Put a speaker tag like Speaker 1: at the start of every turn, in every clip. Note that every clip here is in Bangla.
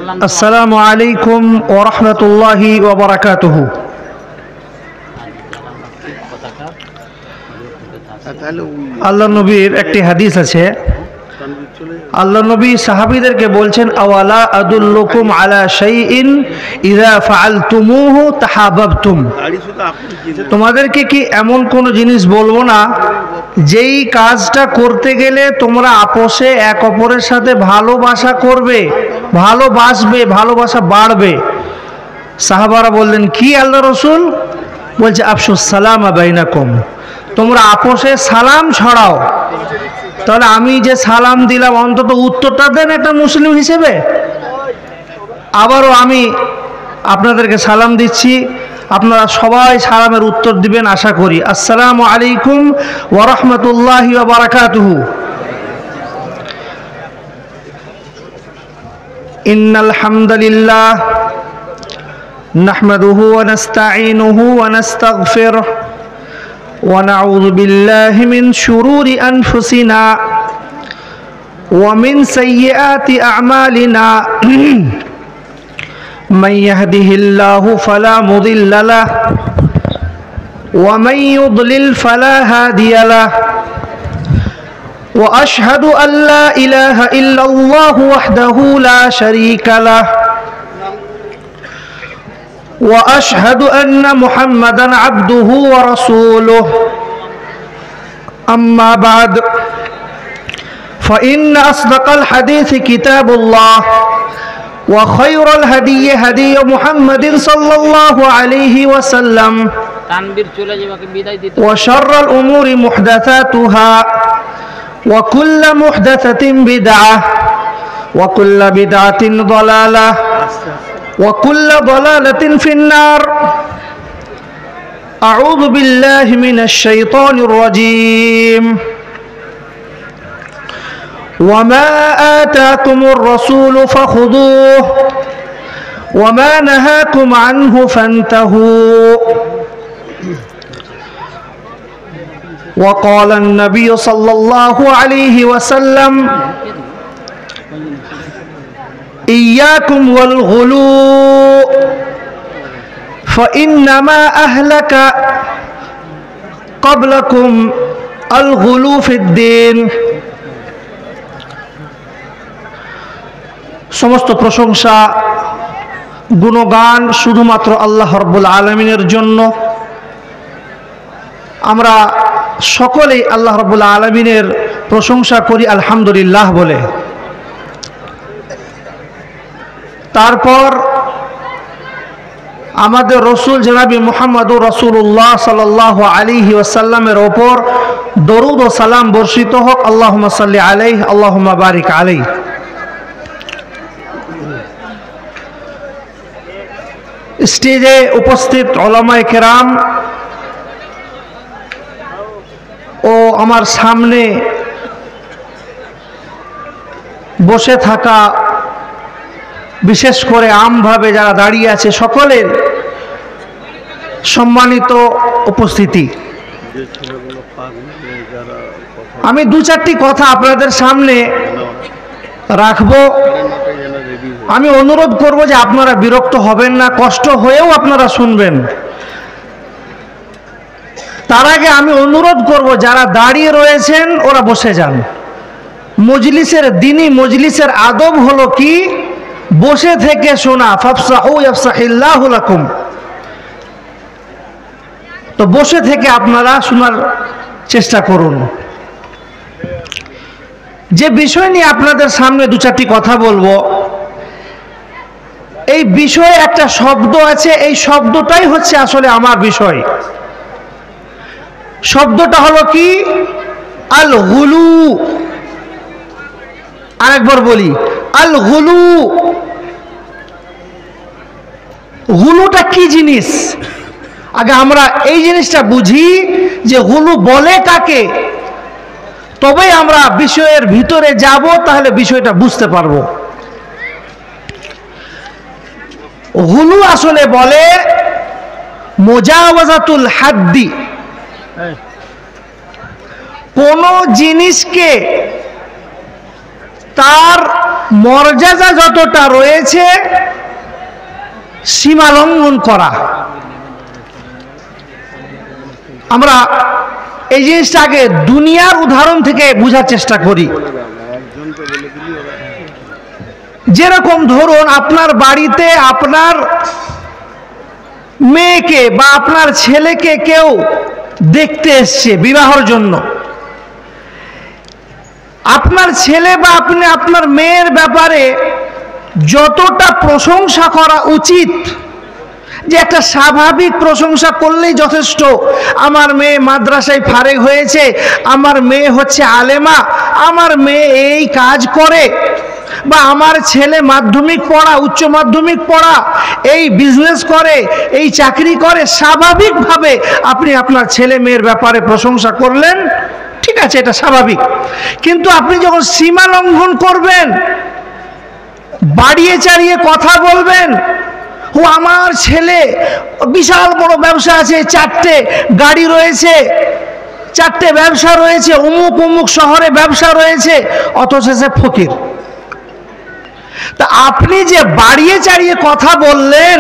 Speaker 1: আসসালামু আলাইকুম ওয়া রাহমাতুল্লাহি ওয়া বারাকাতুহু। আল্লাহ নবীর একটি হাদিস আছে, আল্লাহ নবী সাহাবীদেরকে বলছেন, আওয়ালা আদুল্লুকুম আলা শাইইন ইযা ফাআলতুমুহু তাহাব্বাবতুম। তোমাদেরকে কি এমন কোন জিনিস বলবো না যেই কাজটা করতে গেলে তোমরা আপোষে এক অপরের সাথে ভালোবাসা করবে, ভালোবাসবে, ভালোবাসা বাড়বে। সাহাবারা বললেন, কি আল্লাহ রাসূল? বলছে, আফশুস সালামা বাইনাকুম, তোমরা আপোষে সালাম ছড়াও। তাহলে আমি যে সালাম দিলাম অন্তত উত্তরটা দেন একটা মুসলিম হিসেবে। আবারও আমি আপনাদেরকে সালাম দিচ্ছি, আপনারা সবাই সালামের উত্তর দিবেন আশা করি। আসসালামু আলাইকুম ওয়া রাহমাতুল্লাহি ওয়া বারাকাতুহু। ইন্নাল হামদালিল্লাহ নাহমাদুহু ওয়া নাস্তাঈনুহু ওয়া নাস্তাগফিরুহু ওয়া নাউযু বিল্লাহি মিন শুরুরি আনফুসিনা ওয়া মিন সাইয়্যাতি আ'মালিনা। من يهده الله فلا مضل له ومن يضلل فلا هادي له وأشهد أن لا إله إلا الله وحده لا شريك له وأشهد أن محمدا عبده ورسوله أما بعد فإن أصدق الحديث كتاب الله وخير الهدي هدي محمد صلى الله عليه وسلم وشر الأمور محدثاتها وكل محدثة بدعة وكل بدعة ضلالة وكل ضلالة في النار. أعوذ بالله من الشيطان الرجيم. وما آتاكم الرسول فخذوه وما نهاكم عنه فانتهوا. وقال النبي صلى الله عليه وسلم إياكم والغلو فإنما أهلك قبلكم الغلو في الدين. সমস্ত প্রশংসা গুণগান শুধুমাত্র আল্লাহ রাব্বুল আলামিনের জন্য। আমরা সকলেই আল্লাহ রাব্বুল আলামিনের প্রশংসা করি আলহামদুলিল্লাহ বলে। তারপর আমাদের রসুল জনাবি মুহাম্মদুর রাসূলুল্লাহ সাল্লাল্লাহু আলাইহি ওয়াসাল্লামের ওপর দরুদ ও সালাম বর্ষিত হোক। আল্লাহুম্মা সাল্লি আলাইহি আল্লাহুম্মা বারিক আলাইহি। স্টেজে উপস্থিত উলামায়ে কেরাম ও আমার সামনে বসে থাকা, বিশেষ করে আমভাবে যারা দাঁড়িয়ে আছে, সকলের সম্মানিত উপস্থিতি, আমি দু চারটি কথা আপনাদের সামনে রাখবো। আমি অনুরোধ করব যে আপনারা বিরক্ত হবেন না, কষ্ট হয়েও আপনারা শুনবেন। তার আগে আমি অনুরোধ করব যারা দাঁড়িয়ে রয়েছেন ওরা বসে যান। মজলিসের দিনই মজলিসের আদব হলো কি? বসে থেকে শোনা। ফাফসাহু ইয়াফসাহিল্লাহু লাকুম। তো বসে থেকে আপনারা শোনার চেষ্টা করুন। যে বিষয় নিয়ে আপনাদের সামনে দু চারটি কথা বলবো, এই বিষয়ে একটা শব্দ আছে, এই শব্দটাই হচ্ছে আসলে আমার বিষয়। শব্দটা হলো কি? আল গুলু। আরেকবার বলি, আল গুলু। গুলুটা কি জিনিস? আগে আমরা এই জিনিসটা বুঝি যে গুলু বলে কাকে, তবেই আমরা বিষয়ের ভিতরে যাব, তাহলে বিষয়টা বুঝতে পারবো। গুলু আসলে বলে মুজাওয়াজাতুল হাদ্দি। কোন জিনিসকে তার মর্যাদা যতটা রয়েছে সীমা লঙ্ঘন করা। আমরা এই জিনিসটা আগে দুনিয়ার উদাহরণ থেকে বোঝার চেষ্টা করি। যেরকম ধরুন আপনার বাড়িতে আপনার মেয়েকে বা আপনার ছেলেকে কেউ দেখতে এসছে বিবাহের জন্য, আপনার ছেলে বা আপনি আপনার মেয়ের ব্যাপারে যতটা প্রশংসা করা উচিত, যে একটা স্বাভাবিক প্রশংসা করলেই যথেষ্ট, আমার মেয়ে মাদ্রাসায় ফারেগ হয়েছে, আমার মেয়ে হচ্ছে আলেমা, আমার মেয়ে এই কাজ করে, বা আমার ছেলে মাধ্যমিক পড়া, উচ্চ মাধ্যমিক পড়া, এই বিজনেস করে, এই চাকরি করে, স্বাভাবিকভাবে আপনি আপনার ছেলে মেয়ের ব্যাপারে প্রশংসা করলেন, ঠিক আছে, এটা স্বাভাবিক। কিন্তু আপনি যখন সীমা লঙ্ঘন করবেন, বাড়িয়ে চাড়িয়ে কথা বলবেন, ও আমার ছেলে বিশাল বড় ব্যবসা আছে, 4টে গাড়ি রয়েছে, 4টে ব্যবসা রয়েছে, অমুক অমুক শহরে ব্যবসা রয়েছে, অথচ সে ফকির। তা আপনি যে বাড়িয়ে চাড়িয়ে কথা বললেন,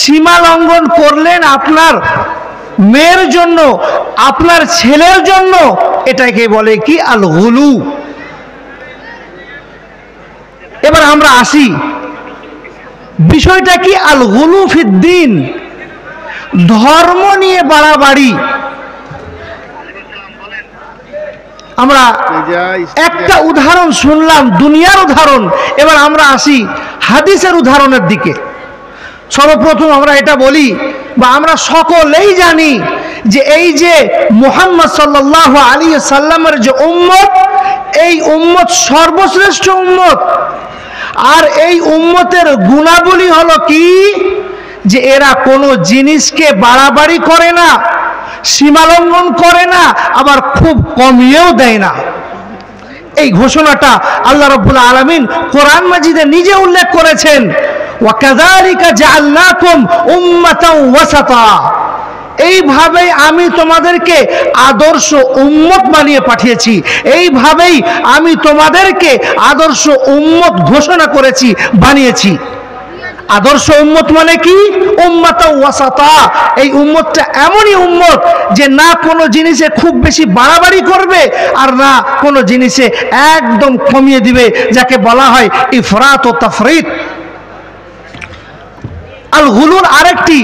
Speaker 1: সীমা লঙ্ঘন করলেন আপনার মেয়ের জন্য, আপনার ছেলের জন্য, এটাকে বলে কি আল গুলু। এবার আমরা আসি, বিষয়টা কি আল গুলু ফিদ্দিন, ধর্ম নিয়ে বাড়াবাড়ি। আমরা একটা উদাহরণ শুনলাম, দুনিয়ার উদাহরণ, এবার আমরা আসি হাদিসের উদাহরণের দিকে। সর্বপ্রথম আমরা এটা বলি, বা আমরা সকলেই জানি যে এই যে মুহাম্মদ সাল্লাল্লাহু আলাইহি সাল্লামের যে উম্মত, এই উম্মত সর্বশ্রেষ্ঠ উম্মত। আর এই উম্মতের গুণাবলী হলো কি, যে এরা কোনো জিনিসকে বাড়াবাড়ি করে না, সীমালঙ্ঘন করে না, আবার খুব কমিয়েও দেয় না। এই ঘোষণাটা আল্লাহ রাব্বুল আলামিন কোরআন মাজিদে নিজে উল্লেখ করেছেন, ওয়াকাযালিকা জাআলনাকুম উম্মাতাও ওয়াসাতা, এইভাবেই আমি তোমাদেরকে আদর্শ উম্মত বানিয়ে পাঠিয়েছি, এইভাবেই আমি তোমাদেরকে আদর্শ উম্মত ঘোষণা করেছি, বানিয়েছি। আদর্শ উম্মত মানে কি? উম্মাতাও ওয়াসাতা, এই উম্মতটা এমনই উম্মত যে না কোনো জিনিসে খুব বেশি বাড়াবাড়ি করবে, আর না কোনো জিনিসে একদম কমিয়ে দিবে, যাকে বলা হয় ইফরাত ও তাফরিত। আল গুলুর আরেকটি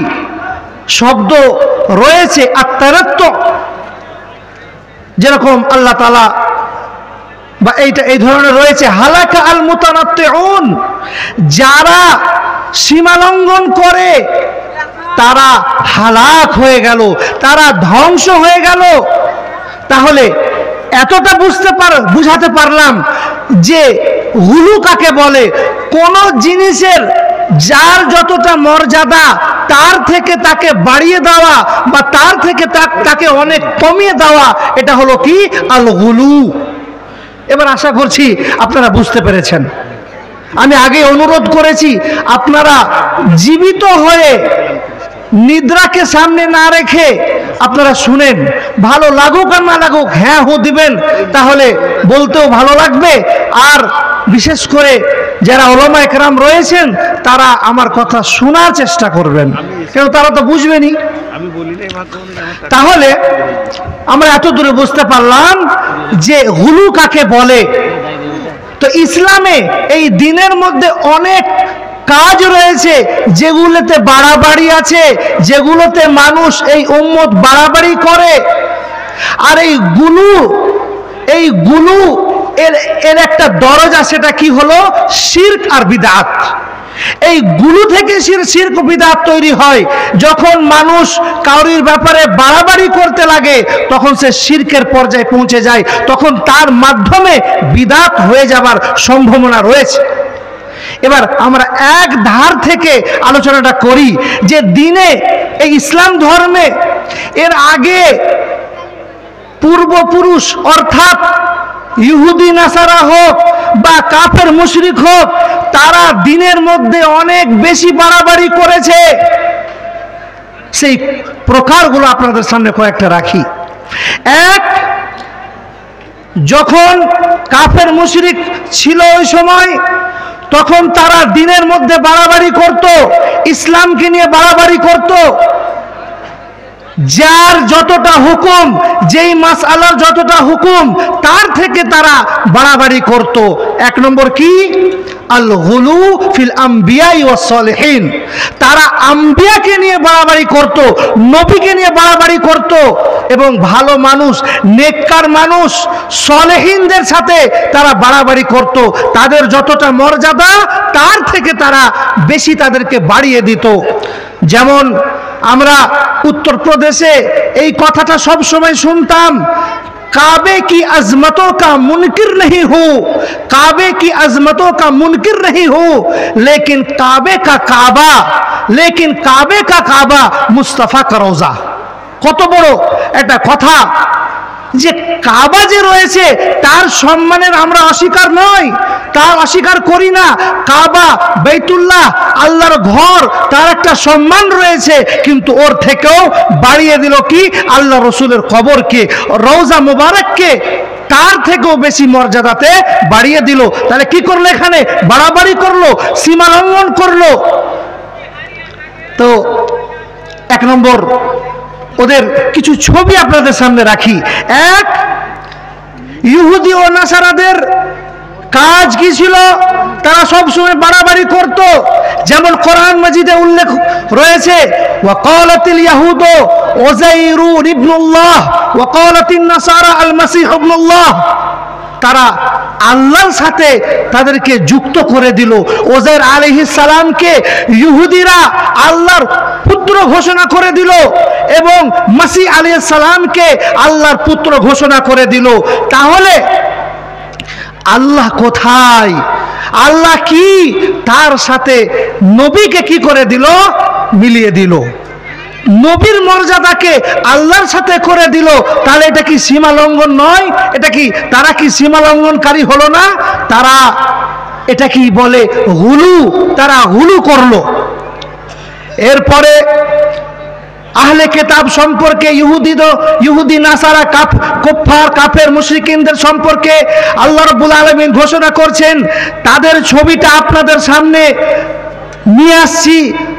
Speaker 1: শব্দ রয়েছে আত-তারাত্তু, যেরকম আল্লাহ তাআলা বা এইটা এই ধরনের রয়েছে হালাকা আল মুতানাত্তিউন, যারা সীমালঙ্ঘন করে তারা হালাক হয়ে গেল, তারা ধ্বংস হয়ে গেল। তাহলে এতটা বুঝাতে পারলাম যে হুলু কাকে বলে। কোন জিনিসের যার যতটা মর্যাদা, তার থেকে তাকে বাড়িয়ে দেওয়া বা তার থেকে তাকে অনেক কমিয়ে দেওয়া, এটা হলো কি আল হুলু। এবার আশা করছি আপনারা বুঝতে পেরেছেন। আমি আগে অনুরোধ করেছি আপনারা জীবিত হয়ে নিদ্রাকে সামনে না রেখে আপনারা শুনেন, ভালো লাগুক আর না লাগুক হ্যাঁ হো দিবেন, তাহলে বলতেও ভালো লাগবে। আর বিশেষ করে যারা উলামা একরাম রয়েছেন তারা আমার কথা শোনার চেষ্টা করবেন, কেন তারা তো বুঝবেনই। তাহলে আমরা এত দূরে বুঝতে পারলাম যে হুলু কাকে বলে। তো ইসলামে এই দিনের মধ্যে অনেক কাজ রয়েছে যেগুলোতে বাড়াবাড়ি আছে, যেগুলোতে মানুষ এই উম্মত বাড়াবাড়ি করে। আর এই গুলু এর একটা দরজা, সেটা কি হলো শিরক আর বিদআত। এই গুলু থেকে শিরক বিদআত তৈরি হয়। যখন মানুষ কাউরির ব্যাপারে বাড়াবাড়ি করতে লাগে তখন সে শিরকের পর্যায়ে পৌঁছে যায়, তখন তার মাধ্যমে বিদআত হয়ে যাবার সম্ভাবনা রয়েছে। এবার আমরা এক ধার থেকে আলোচনাটা করি যে দিনে এই ইসলাম ধর্মে এর আগে পূর্বপুরুষ অর্থাৎ ইহুদি নাসারা হোক বা কাফের মুশরিক হোক, তারা দিনের মধ্যে অনেক বেশি বাড়াবাড়ি করেছে। সেই প্রকারগুলো আপনাদের সামনে কয়েকটা রাখি। এক, যখন কাফের মুশরিক ছিল ওই সময়, তখন তারা দ্বীনের মধ্যে বাড়াবাড়ি করত, ইসলামকে নিয়ে বাড়াবাড়ি করত। যার যতটা হুকুম, যেই মাসআলার যতটা হুকুম, তার থেকে তারা বাড়াবাড়ি করত। এক নম্বর কি? আল গুলু ফিল আম্বিয়া ওয়াস সালিহিন। তারা আম্বিয়াকে নিয়ে বাড়াবাড়ি করত, নবীকে নিয়ে বাড়াবাড়ি করত, এবং ভালো মানুষ, নেককার মানুষ, সালেহিনদের সাথে তারা বাড়াবাড়ি করত। তাদের যতটা মর্যাদা, তার থেকে তারা বেশি তাদেরকে বাড়িয়ে দিত। যেমন আমরা উত্তরপ্রদেশে এই কথাটা সব সময় শুনতাম, काबे की अजमतों का मुनकिर नहीं हूँ, काबे की अजमतों का मुनकिर नहीं हूँ, लेकिन काबे का काबा मुस्तफा का रोजा। কত বড় একটা কথা যে কাবা যে রয়েছে তার সম্মানের আমরা অস্বীকার নই, তার অস্বীকার করি না। কাবা বাইতুল্লাহ, আল্লাহর ঘর, তার একটা সম্মান রয়েছে, কিন্তু ওর থেকেও বাড়িয়ে দিল কি? আল্লাহ রসুলের কবরকে, রওজা মুবারককে তার থেকেও বেশি মর্যাদাতে বাড়িয়ে দিল। তাহলে কি করলো? এখানে বাড়াবাড়ি করলো, সীমা লঙ্ঘন করলো। তো এক নম্বর, ওদের কিছু ছবি আপনাদের সামনে রাখি। এক, ইহুদি ও নাসারাদের কাজ কি ছিল? তারা সব সময় বাড়াবাড়ি করত। যেমন কোরআন মাজিদে উল্লেখ রয়েছে, ওয়াকালাতিল ইয়াহুদু উযাইরু ইবনুল্লাহ ওয়াকালাতিন নাসারা আল মাসীহ ইবনুল্লাহ। তারা আল্লাহর সাথে তাদেরকে যুক্ত করে দিল। ওজাইর আলাইহিস সালামকে ইহুদিরা আল্লাহর পুত্র ঘোষণা করে দিল, এবং মাসীহ আলাইহিস সালামকে আল্লাহর পুত্র ঘোষণা করে দিল। তাহলে আল্লাহ কোথায়? আল্লাহ কি? তার সাথে নবীকে কি করে দিল? মিলিয়ে দিল। নবীর মর্যাদাকে আল্লাহর সাথে করে দিল। তাহলে এটা কি সীমা লঙ্ঘন নয়? এটা কি, তারা কি সীমা লঙ্ঘনকারী হলো না? তারা এটা কি বলে? হুলু। তারা হুলু করলো। এরপরে আহলে কিতাব সম্পর্কে, ইহুদি নাসারা, কুফার কাফের মুশরিকিনদের সম্পর্কে আল্লাহ রাব্বুল আলামিন ঘোষণা করছেন। তাদের ছবিটা আপনাদের সামনে নিয়ে আসছি।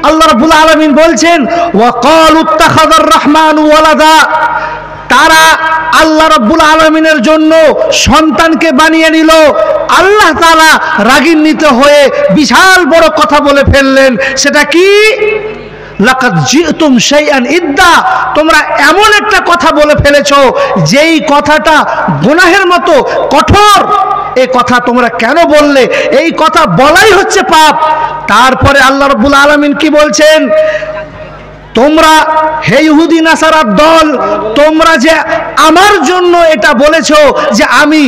Speaker 1: আল্লাহ রাব্বুল আলামিন বলছেন, ওয়াকালু ইত্তাখাযার রাহমানু ওয়ালাদা। তারা আল্লাহ রাব্বুল আলামিনের জন্য সন্তানকে বানিয়ে নিল। আল্লাহ তাআলা রাগান্বিত হয়ে বিশাল বড় কথা বলে ফেললেন। সেটা কি? লাকাদ জিতুম শাইআন ইদ্দা। তোমরা এমন একটা কথা বলে ফেলেছো যেই কথাটা গুনাহের মতো কঠোর। এই কথা তোমরা কেন বললে? এই কথা বলাই হচ্ছে পাপ। তারপরে আল্লাহ রাব্বুল আলামিন কি বলছেন? তোমরা হে ইহুদি নাসারার দল, তোমরা যে আমার জন্য এটা বলেছো যে আমি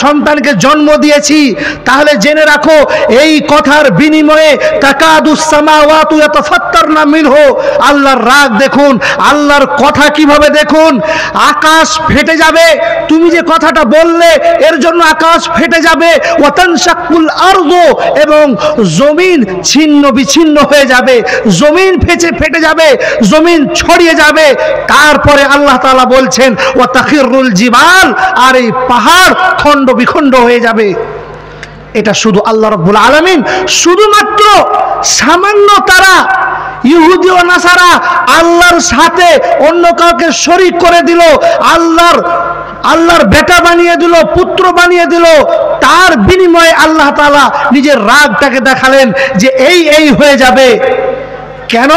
Speaker 1: সন্তানকে জন্ম দিয়েছি, তাহলে জেনে রাখো এই কথার বিনিময়ে তাকাদুস সামাওয়াতু ইয়াতাফাত্তারনা মিনহু। আল্লাহর রাগ দেখুন, আল্লাহর কথা কিভাবে দেখুন। আকাশ ফেটে যাবে, তুমি যে কথাটা বললে এর জন্য আকাশ ফেটে যাবে। ওয়াতানশাকুল আরদু, এবং জমিন ছিন্ন বিচ্ছিন্ন হয়ে যাবে, জমিন ফেটে যাবে, জমিন ছড়িয়ে যাবে। তারপরে আল্লাহ তাআলা বলছেন, ওয়া তাখিরুল জিবাল, আর এই পাহাড় খণ্ড বিখণ্ড হয়ে যাবে। এটা শুধু আল্লাহ রাব্বুল আলামিন, শুধুমাত্র সামান্য তারা ইহুদি ও নাসারা আল্লাহর সাথে অন্য কাউকে শরীক করে দিল, আল্লাহর বেটা বানিয়ে দিল, পুত্র বানিয়ে দিল। তার বিনিময়ে আল্লাহ তাআলা নিজের রাগটাকে দেখালেন যে এই হয়ে যাবে। কেন?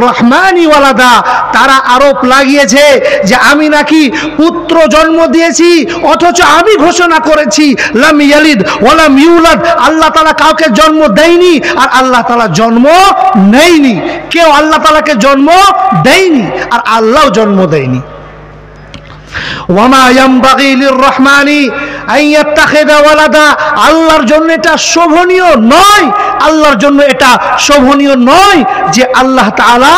Speaker 1: রহমানি ওয়ালাদা। তারা আরোপ লাগিয়েছে যে আমি নাকি পুত্র জন্ম দিয়েছি, অথচ আমি ঘোষণা করেছি লাম ইয়ালিদ ওয়ালাম ইউলাদ। আল্লাহ তাআলা কাউকে জন্ম দেয়নি, আর আল্লাহ তাআলা জন্ম নেয়নি। কেউ আল্লাহ তাআলাকে জন্ম দেয়নি, আর আল্লাহও জন্ম দেয়নি। ওয়ামা ইয়ামবাগি লিররহমানি আন ইয়াত্তাখিযা ওয়ালাদা। আল্লাহর জন্য এটা শোভনীয় নয়, আল্লাহর জন্য এটা শোভনীয় নয় যে আল্লাহ তাআলা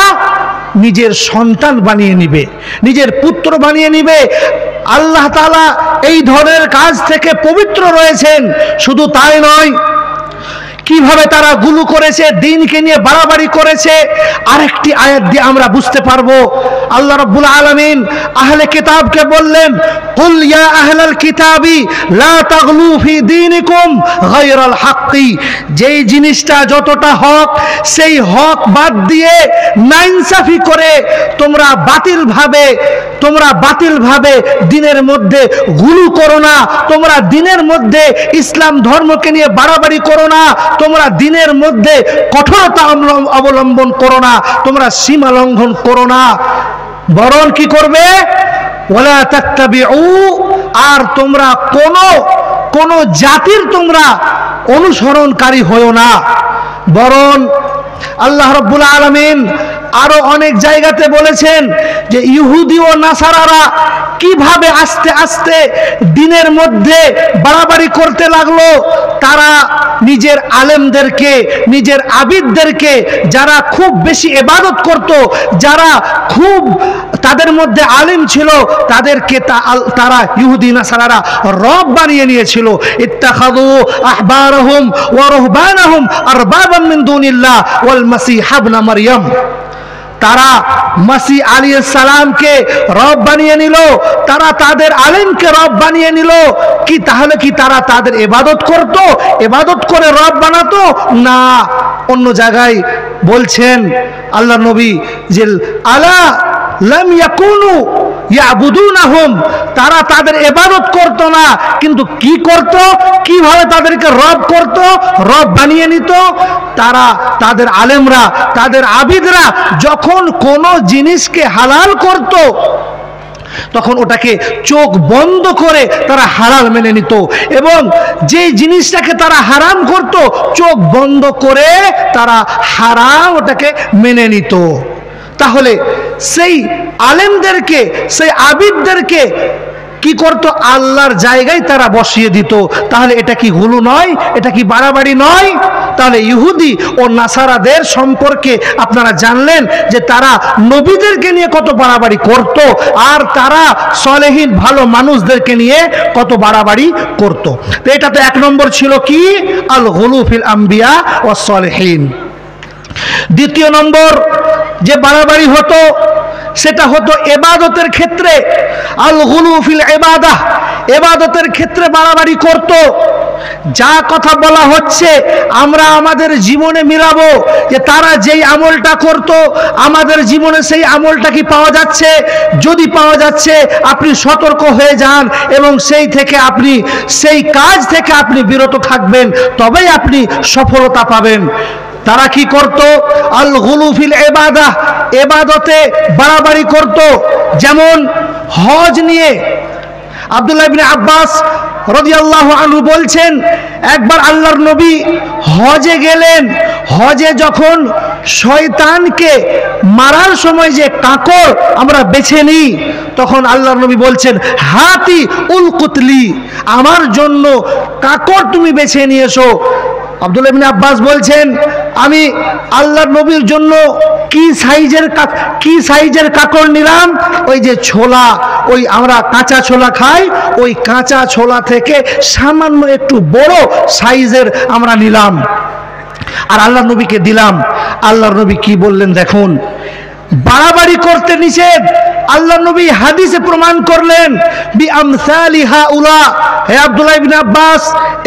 Speaker 1: নিজের সন্তান বানিয়ে নিবে, নিজের পুত্র বানিয়ে নিবে। আল্লাহ তাআলা এই ধরনের কাজ থেকে পবিত্র রয়েছেন। শুধু তাই নয়, কি কিভাবে তারা গুলু করেছে, দিনকে নিয়ে বাড়াবাড়ি করেছে। আরেকটি আয়াত দিয়ে আমরা বুঝতে পারবো। আল্লাহ রাব্বুল আলামিন আহলে কিতাবকে বললেন, কুল ইয়া আহলাল কিতাবি লা তাগলু ফি দীনিকুম গায়রাল হাক্কি, যেই জিনিসটা যতটা হক সেই হক বাদ দিয়ে নাইনসাফি করে তোমরা বাতিলভাবে দিনের মধ্যে গুলু করো না, তোমরা দিনের মধ্যে ইসলাম ধর্মকে নিয়ে বাড়াবাড়ি করো না, তোমরা দিনের মধ্যে কঠোরতা অবলম্বন করো না, তোমরা সীমা লঙ্ঘন করো না, বরং কি করবে, ওয়ালা তাত্তাবিউ, আর তোমরা কোন জাতির তোমরা অনুসরণকারী হয়ো না। বরং আল্লাহ রাব্বুল আলামিন আরো অনেক জায়গাতে বলেছেন যে ইহুদি ও নাসারারা কিভাবে আস্তে আস্তে দিনের মধ্যে বাড়াবাড়ি করতে লাগলো। তারা নিজের আলেমদেরকে, নিজের আবিদদেরকে, যারা খুব বেশি ইবাদত করত, যারা খুব তাদের মধ্যে আলেম ছিল, তাদেরকে তারা ইহুদি নাসারারা রব বানিয়ে নিয়েছিল। ইত্তাখাযু আহবারহুম ওয়া রুহবানাহুম আরবাবাম মিন দুনিল্লাহ ওয়াল মাসিহ ইবনে মারইয়াম, তারা মাসিহ আলাইহিস সালামকে রব বানিয়ে নিল, তারা তাদের আলেমকে রব বানিয়ে নিল। কি তাহলে কি তারা তাদের ইবাদত করত, ইবাদত করে রব বানাতো না? অন্য জায়গায় বলছেন আল্লাহ নবী যে আলা লাম ইয়াকুনু ইয়াবুদুনাহুম, তারা তাদের ইবাদত করত না, কিন্তু কি করত, কিভাবে তাদেরকে রব করত, রব বানিয়ে নিত। তারা তাদের আলেমরা, তাদের আবিদরা যখন কোন জিনিসকে হালাল করত তখন ওটাকে চোখ বন্ধ করে তারা হালাল মেনে নিত, এবং যে জিনিসটাকে তারা হারাম করত চোখ বন্ধ করে তারা হারাম ওটাকে মেনে নিত। তাহলে সেই আলেমদেরকে, সেই আবিদদেরকে কি করত, আল্লাহর জায়গায় তারা বসিয়ে দিত। তাহলে এটা কি গুলু নয়, এটা কি বাড়াবাড়ি নয়? তাহলে ইহুদি ও নাসারাদের সম্পর্কে আপনারা জানলেন যে তারা নবীদেরকে নিয়ে কত বাড়াবাড়ি করত, আর তারা সলেহীন ভালো মানুষদেরকে নিয়ে কত বাড়াবাড়ি করত। তো এটাতে এক নম্বর ছিল কি, আল গুলু ফিল আম্বিয়া ওয়াস সলেহীন। দ্বিতীয় নম্বর যে বাড়াবাড়ি হতো সেটা হতো ইবাদতের ক্ষেত্রে। আল গুলু ফিল ইবাদাহ, ইবাদতের ক্ষেত্রে বাড়াবাড়ি করত। যা কথা বলা হচ্ছে আমরা আমাদের জীবনে মিলাবো, যে তারা যেই আমলটা করত আমাদের জীবনে সেই আমলটা কি পাওয়া যাচ্ছে? যদি পাওয়া যাচ্ছে আপনি সতর্ক হয়ে যান এবং সেই কাজ থেকে আপনি বিরত থাকবেন, তবেই আপনি সফলতা পাবেন। তারা কি করত, আল গুলু ফিল ইবাদাহ, ইবাদতে বাড়াবাড়ি করত। যেমন হজ নিয়ে আব্দুল্লাহ ইবনে আব্বাস রাদিয়াল্লাহু আনহু বলছেন, একবার আল্লাহর নবী হজে গেলেন। হজে যখন শয়তানকে মারার সময় যে কাকড় আমরা বেছে নিই, তখন আল্লাহর নবী বলছেন, হাতি উল কুতলি, আমার জন্য কাকড় তুমি বেছে নিয়ে এসো। আব্দুল্লাহ ইবনে আব্বাস বলছেন, আমি আল্লাহর নবীর জন্য কি সাইজের কাকড় নিলাম, ওই যে ছোলা, ওই আমরা কাঁচা ছোলা খাই, ওই কাঁচা ছোলা থেকে সামান্য একটু বড় সাইজের আমরা নিলাম আর আল্লাহর নবীকে দিলাম। আল্লাহর নবী কি বললেন দেখুন, বাড়াবাড়ি করতে নিষেধ। আল্লাহ নবী হাদিসে প্রমাণ করলেন, বি আমসালি হাউলা, হে আব্দুল্লাহ ইবনে আব্বাস,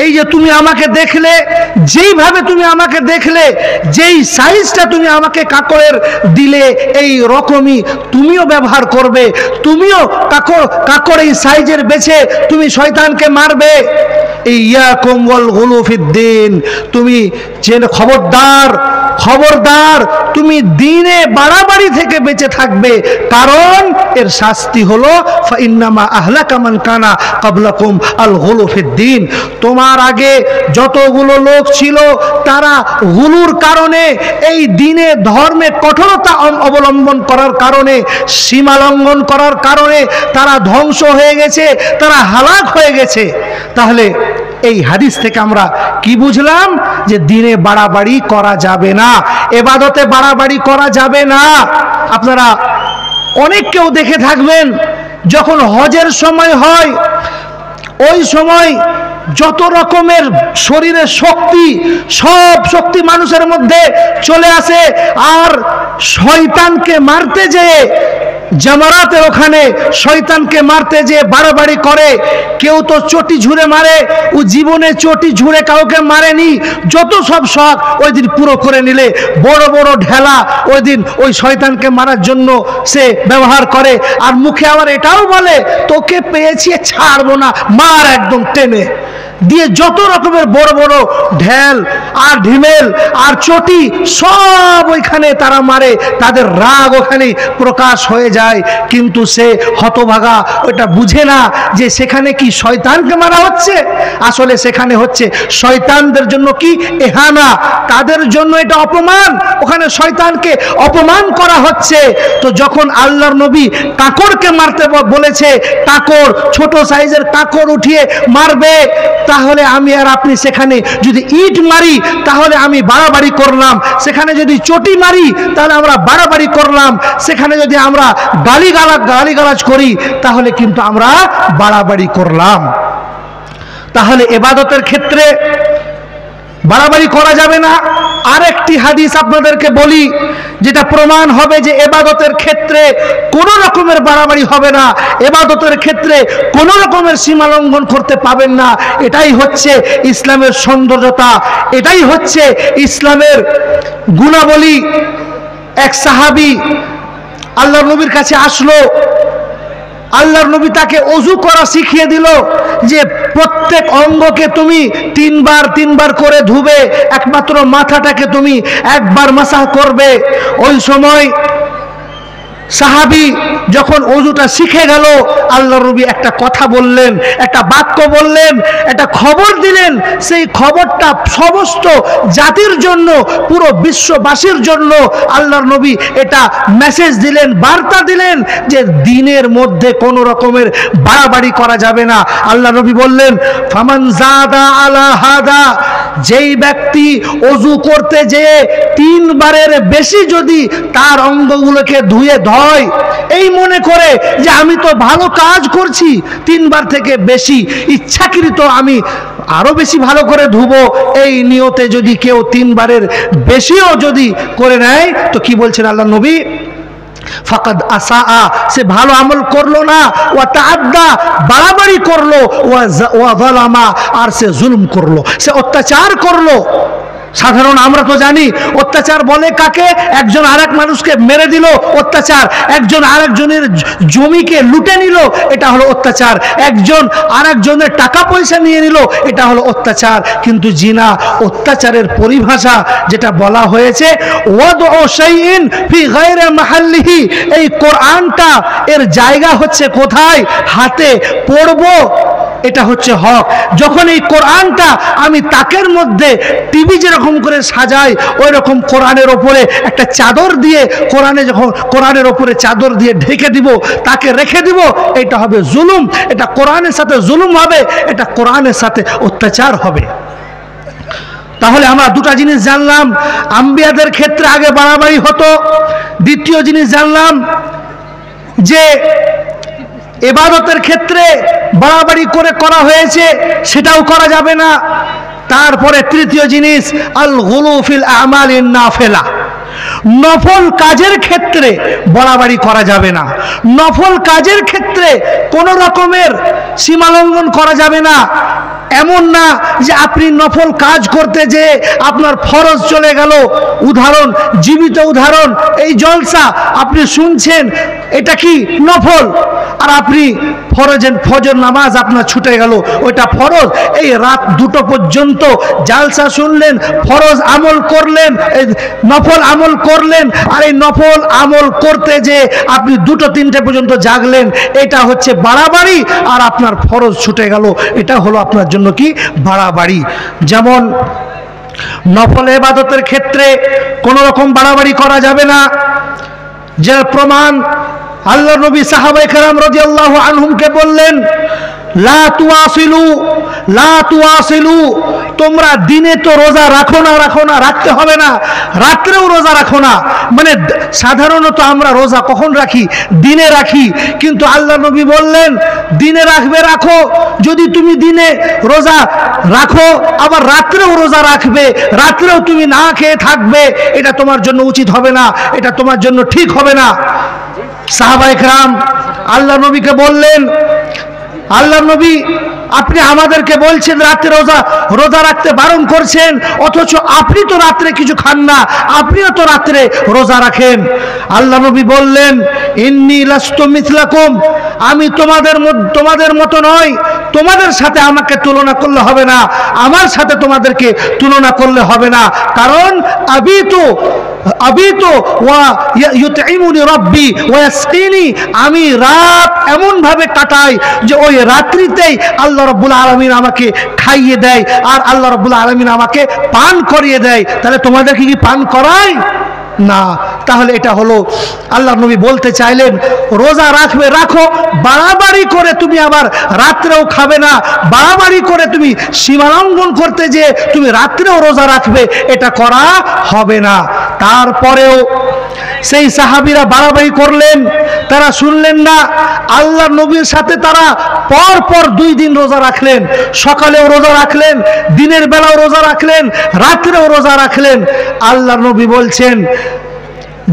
Speaker 1: এই যে তুমি আমাকে দেখলে, যেইভাবে তুমি আমাকে দেখলে, যেই সাইজটা তুমি আমাকে কাকড়ের দিলে, এই রকমই তুমিও ব্যবহার করবে, তুমিও কাকড় এই সাইজের বেছে তুমি শয়তানকে মারবে। ইয়াকুম ওয়াল গুলু ফিদ্দিন, তুমি খবরদার তুমি দিনে বাড়াবাড়ি থেকে বেঁচে থাকবে, কারণ এর শাস্তি হলো ফাইন্নামা আহলাকা মান কানা ক্বাবলাকুম আল গুলু ফিদ্দিন। তোমার আগে যতগুলো লোক ছিল তারা গুলুর কারণে, এই দিনে ধর্মে কঠোরতা অবলম্বন করার কারণে, সীমা লঙ্ঘন করার কারণে তারা ধ্বংস হয়ে গেছে, তারা হালাক হয়ে গেছে। তাহলে এই হাদিস থেকে আমরা কি বুঝলাম, যে দিনে বাড়াবাড়ি করা যাবে না, ইবাদতে বাড়াবাড়ি করা যাবে না। আপনারা অনেক কেউ দেখে থাকবেন, যখন হজের সময় হয় ওই সময় যত রকমের শরীরের শক্তি, সব শক্তি মানুষের মধ্যে চলে আসে। আর শয়তানকে মারতে যেয়ে, জামারাতের ওখানে শয়তানকে মারতে যেয়ে বাড়াবাড়ি করে। কেউ তো চটি ঝুড়ে মারে, ও জীবনে চটি ঝুড়ে কাউকে মারেনি। যত সব শখ ওই দিন পুরো করে নিলে, বড় বড় ঢেলা ওই দিন ওই শয়তানকে মারার জন্য সে ব্যবহার করে। আর মুখে আবার এটাও বলে, তোকে পেয়েছি ছাড়বো না, মার একদম টেনে দিয়ে। যত রকমের বড় বড় ঢেল আর ঢিমেল আর চটি সব ওইখানে তারা মারে, তাদের রাগ ওখানে প্রকাশ হয়ে যায়। কিন্তু সে হতভাগা ওটা বুঝে না যে সেখানে কি শয়তানকে মারা হচ্ছে। আসলে সেখানে হচ্ছে শয়তানদের জন্য কি এহানা, তাদের জন্য এটা অপমান, ওখানে শয়তানকে অপমান করা হচ্ছে। তো যখন আল্লাহর নবী কাকড়কে মারতে বলেছে, কাকড় ছোট সাইজের কাকড় উঠিয়ে মারবে, তাহলে আমি আর আপনি সেখানে যদি ইট মারি তাহলে আমি বাড়াবাড়ি করলাম, সেখানে যদি চটি মারি তাহলে আমরা বাড়াবাড়ি করলাম, সেখানে যদি আমরা গালিগালাজ করি তাহলে কিন্তু আমরা বাড়াবাড়ি করলাম। তাহলে ইবাদতের ক্ষেত্রে বাড়াবাড়ি করা যাবে না। আরেকটি হাদিস আপনাদেরকে বলি, যেটা প্রমাণ হবে যে ইবাদতের ক্ষেত্রে কোনো রকমের বাড়াবাড়ি হবে না, ইবাদতের ক্ষেত্রে কোনো রকমের সীমা লঙ্ঘন করতে পাবেন না। এটাই হচ্ছে ইসলামের সৌন্দর্যতা, এটাই হচ্ছে ইসলামের গুণাবলী। এক সাহাবী আল্লাহর নবীর কাছে আসলো, আল্লাহর নবী তাকে ওযু করা শিখিয়ে দিল যে প্রত্যেক অঙ্গকে তুমি তিনবার করে ধুবে, একমাত্র মাথাটাকে তুমি একবার মাসাহ করবে। ওই সময় সাহাবী যখন ওযুটা শিখে গেল, আল্লাহর নবী একটা কথা বললেন, একটা বাক্য বললেন, একটা খবর দিলেন। সেই খবরটা সমস্ত জাতির জন্য, পুরো বিশ্ববাসীর জন্য আল্লাহর নবী এটা মেসেজ দিলেন, বার্তা দিলেন যে দিনের মধ্যে কোনো রকমের বাড়াবাড়ি করা যাবে না। আল্লাহর নবী বললেন, ফামান জাদা আলা হাদা, যেই ব্যক্তি ওযু করতে যেয়ে 3 বারের বেশি যদি তার অঙ্গগুলোকে ধুয়ে ধয়, এই মনে করে যে আমি তো ভালো কাজ করছি, 3 বার থেকে বেশি ইচ্ছাকৃত আমি আরো বেশি ভালো করে ধুবো, এই নিয়তে যদি কেউ 3 বারের বেশিও যদি করে নেয়, তো কি বলছেন আল্লাহ নবী? ফাকাদ আসা, সে ভালো আমল করলো না, ওয়া তাআদ্দা, বাড়াবাড়ি করলো, ওয়া যালামা, আর সে জুলুম করলো, সে অত্যাচার করলো। সাধারণ আমরা তো জানি অত্যাচার বলে কাকে? একজন আরেক মানুষকে মেরে দিল অত্যাচার, একজন আরেকজনের জমিকে লুটে নিল, এটা হলো অত্যাচার, একজন আরেকজনের টাকা পয়সা নিয়ে নিল, এটা হলো অত্যাচার। কিন্তু জিনা, অত্যাচারের পরিভাষা যেটা বলা হয়েছে, ওয়াদউ শাইইন ফি গায়রি মাহাল্লিহি, এই কোরআনটা এর জায়গা হচ্ছে কোথায়? হাতে পড়বো, এটা হচ্ছে হক। যখন এই কোরআনটা আমি তাকের মধ্যে টিভি যেরকম করে সাজাই, ওই রকম কোরআনের ওপরে একটা চাদর দিয়ে, যখন কোরআনের ওপরে চাদর দিয়ে ঢেকে দিব, তাকে রেখে দিব, এটা হবে জুলুম, এটা কোরআনের সাথে জুলুম হবে, এটা কোরআনের সাথে অত্যাচার হবে। তাহলে আমরা দুটা জিনিস জানলাম, আম্বিয়াদের ক্ষেত্রে আগে বাড়াবাড়ি হতো। দ্বিতীয় জিনিস জানলাম যে ইবাদতের ক্ষেত্রে বাড়াবাড়ি করে করা হয়েছে, সেটাও করা যাবে না। তারপরে তৃতীয় জিনিস, আল গুলু ফিল আমালিন নাফিলা, নফল কাজের ক্ষেত্রে বাড়াবাড়ি করা যাবে না। নফল কাজের ক্ষেত্রে কোনো রকমের সীমালঙ্ঘন করা যাবে না। এমন না যে আপনি নফল কাজ করতে যে আপনার ফরজ চলে গেল। উদাহরণ, জীবিত উদাহরণ, এই জলসা আপনি শুনছেন, এটা কি নফল, আর আপনি ফজর নামাজ আপনার ছুটে গেল, ওইটা ফরজ। এই রাত 2টো পর্যন্ত জালসা শুনলেন, ফরজ আমল করলেন, এই নফল আমল করলেন, আর এই নফল আমল করতে যে আপনি 2টো-3টে পর্যন্ত জাগলেন, এটা হচ্ছে বাড়াবাড়ি, আর আপনার ফরজ ছুটে গেল, এটা হলো আপনার জন্য কি বাড়াবাড়ি। যেমন নফল ইবাদতের ক্ষেত্রে কোনো রকম বাড়াবাড়ি করা যাবে না। যার প্রমাণ আল্লাহ নবী সাহাবায়ে কেরাম রাদিয়াল্লাহু আনহুমকে বললেন, লা তুয়াসিলু লা তুয়াসিলু, তোমরা দিনে তো রোজা রাখো না রাখতে হবে না, রাত্রেও রোজা রাখো না। মানে সাধারণত আমরা রোজা কখন রাখি? দিনে রাখি। কিন্তু আল্লাহ নবী বললেন দিনে রাখবে রাখো, যদি তুমি দিনে রোজা রাখো আবার রাত্রেও রোজা রাখবে, রাত্রেও তুমি না খেয়ে থাকবে, এটা তোমার জন্য উচিত হবে না, এটা তোমার জন্য ঠিক হবে না। সাহাবায়ে কেরাম আল্লাহ নবীকে বললেন, আল্লাহ নবী আপনি আমাদেরকে বলছেন রাতে রোজা রাখতে বারণ করছেন, অথচ আপনি তো রাত্রে কিছু খান না, আপনিও তো রাত্রে রোজা রাখেন। আল্লাহ নবী বললেন ইন্নী লাস্তু মিথলাকুম, আমি তোমাদের মতো নয়, তোমাদের সাথে আমাকে তুলনা করলে হবে না, আমার সাথে তোমাদেরকে তুলনা করলে হবে না। কারণ আবিতু ওয়া ইউতঈমুনি রাব্বি ওয়া ইয়াসকিনি, আমি রাত এমন ভাবে কাটাই যে ওই রাত্রিতেই আল্লাহ রাব্বুল আলামিন আমাকে খাইয়ে দেয় আর আল্লাহ রাব্বুল আলামিন আমাকে পান করিয়ে দেয়। তাহলে তোমাদেরকে কি পান করায় না? তাহলে এটা হলো আল্লাহ নবী বলতে চাইলেন রোজা রাখবে রাখো, বাড়াবাড়ি করে তুমি আবার রাত্রেও খাবে না, বাড়াবাড়ি করে তুমি সীমালঙ্ঘন করতে যে তুমি রাত্রেও রোজা রাখবে, এটা করা হবে না। তারপরেও সেই সাহাবীরা বাড়াবাড়ি করলেন, তারা শুনলেন না। আল্লাহ নবীর সাথে তারা পর 2 দিন রোজা রাখলেন, সকালেও রোজা রাখলেন, দিনের বেলাও রোজা রাখলেন, রাত্রেও রোজা রাখলেন। আল্লাহ নবী বলছেন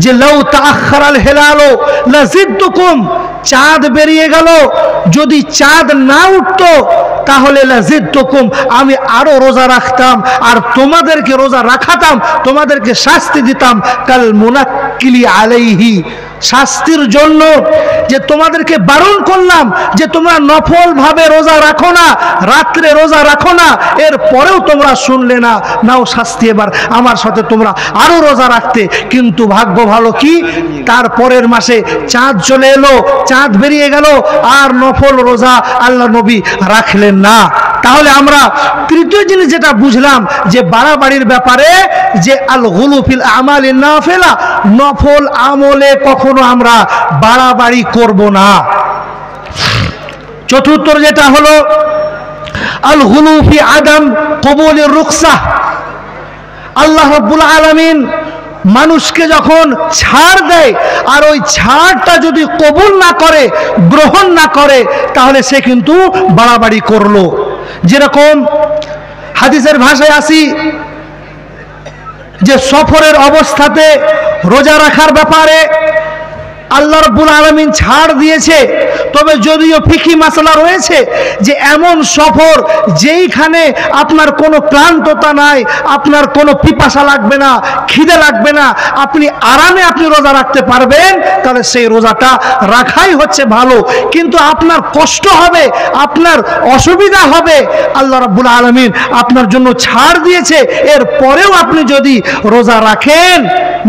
Speaker 1: যে লাউ তাআখারাল হিলালু লাজিদতুকুম, চাঁদ বেরিয়ে গেল, যদি চাঁদ না উঠতো তাহলে লাজিদতুকুম, আমি আরো রোজা রাখতাম আর তোমাদেরকে রোজা রাখাতাম, তোমাদেরকে শাস্তি দিতাম কাল মুনাক্কিলি আলাইহি, শাস্তির জন্য যে তোমাদেরকে বারণ করলাম যে তোমরা নফল ভাবে রোজা রাখো না, রাত্রে রোজা রাখো না, এর পরেও তোমরা শুনলে না, নাও শাস্তি এবার আমার সাথে তোমরা আরো রোজা রাখতে। কিন্তু ভাগ্য ভালো কি তারপরের মাসে চাঁদ চলে এলো, চাঁদ বেরিয়ে গেল আর নফল রোজা আল্লাহ নবী রাখলেন না। তাহলে আমরা তৃতীয় জিনিস যেটা বুঝলাম যে বাড়াবাড়ির ব্যাপারে, যে আল গুলু ফিল আমালিন নাফিলা, নফল আমলে কখনো আমরা বাড়াবাড়ি করব না। চতুর্থ যেটা হলো আল গুলু ফি আদম কবুলির রুখসাহ, আল্লাহ রাব্বুল আলামিন মানুষকে যখন ছাড় দেয় আর ওই ছাড়টা যদি কবুল না করে, গ্রহণ না করে, তাহলে সে কিন্তু বাড়াবাড়ি করলো। যেরকম হাদিসের ভাষায় আসি যে সফরের অবস্থাতে রোজা রাখার ব্যাপারে আল্লাহ রাব্বুল আলামিন ছাড় দিয়েছে, তবে যদিও ফিকি মাসলা রয়েছে যে এমন সফর যেইখানে আপনার কোনো ক্লান্ততা নাই, আপনার কোনো পিপাসা লাগবে না, খিদে লাগবে না, আপনি আরামে রোজা রাখতে পারবেন, তাহলে সেই রোজাটা রাখাই হচ্ছে ভালো। কিন্তু আপনার কষ্ট হবে, আপনার অসুবিধা হবে, আল্লাহ রাব্বুল আলামিন আপনার জন্য ছাড় দিয়েছে, এর পরেও আপনি যদি রোজা রাখেন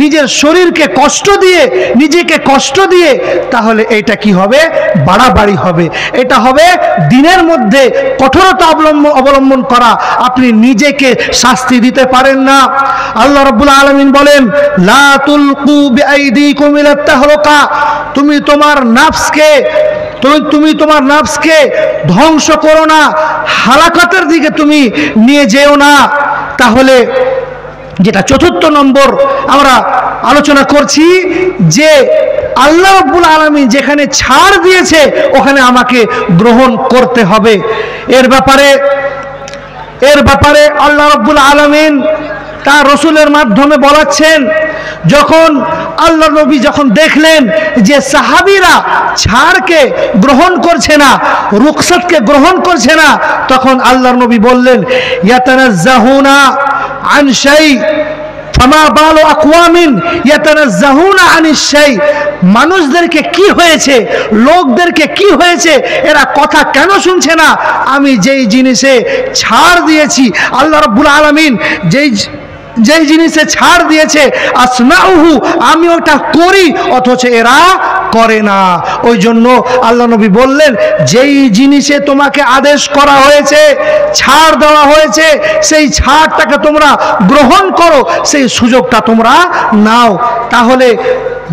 Speaker 1: নিজের শরীরকে কষ্ট দিয়ে, নিজেকে কষ্ট দিয়ে, তাহলে এটা কি হবে? বাড়াবাড়ি হবে। এটা হবে দিনের মধ্যে কঠোরতা অবলম্বন করা। আপনি নিজেকে শাস্তি দিতে পারেন না। আল্লাহ রাব্বুল আলামিন বলেন লা তুলকু বিআইদিকুম ইলা তাহলুকা, তুমি তোমার নাফসকে ধ্বংস করো না, হালাকতের দিকে তুমি নিয়ে যেও না। তাহলে যেটা চতুর্থ নম্বর আমরা আলোচনা করছি যে আল্লাহ রাব্বুল আলামিন যেখানে ছাড় দিয়েছে ওখানে আমাকে গ্রহণ করতে হবে। এর ব্যাপারে আল্লাহ রাব্বুল আলামিন তার রসুলের মাধ্যমে বলাচ্ছেন, যখন আল্লাহ নবী যখন দেখলেন যে সাহাবীরা ছাড়কে গ্রহণ করছে না, রুখসাতকে গ্রহণ করছে না, তখন আল্লাহ নবী বললেন ইয়াতানাজ্জাহুনা আন শাই ফামা বালু আকওয়ামিন ইয়াতানাজ্জাহুনা আনিশ শাই, মানুষদেরকে কি হয়েছে, লোকদেরকে কি হয়েছে, এরা কথা কেন শুনছে না? আমি যেই জিনিসে ছাড় দিয়েছি, আল্লাহ রাব্বুল আলামিন যেই জিনিসে ছাড় দিয়েছে, আসনাউহু, আমি ওটা করি, অথচ এরা করে না। ওই জন্য আল্লাহ নবী বললেন যেই জিনিসে তোমাকে আদেশ করা হয়েছে, ছাড় দেওয়া হয়েছে, সেই ছাড়টাকে তোমরা গ্রহণ করো, সেই সুযোগটা তোমরা নাও। তাহলে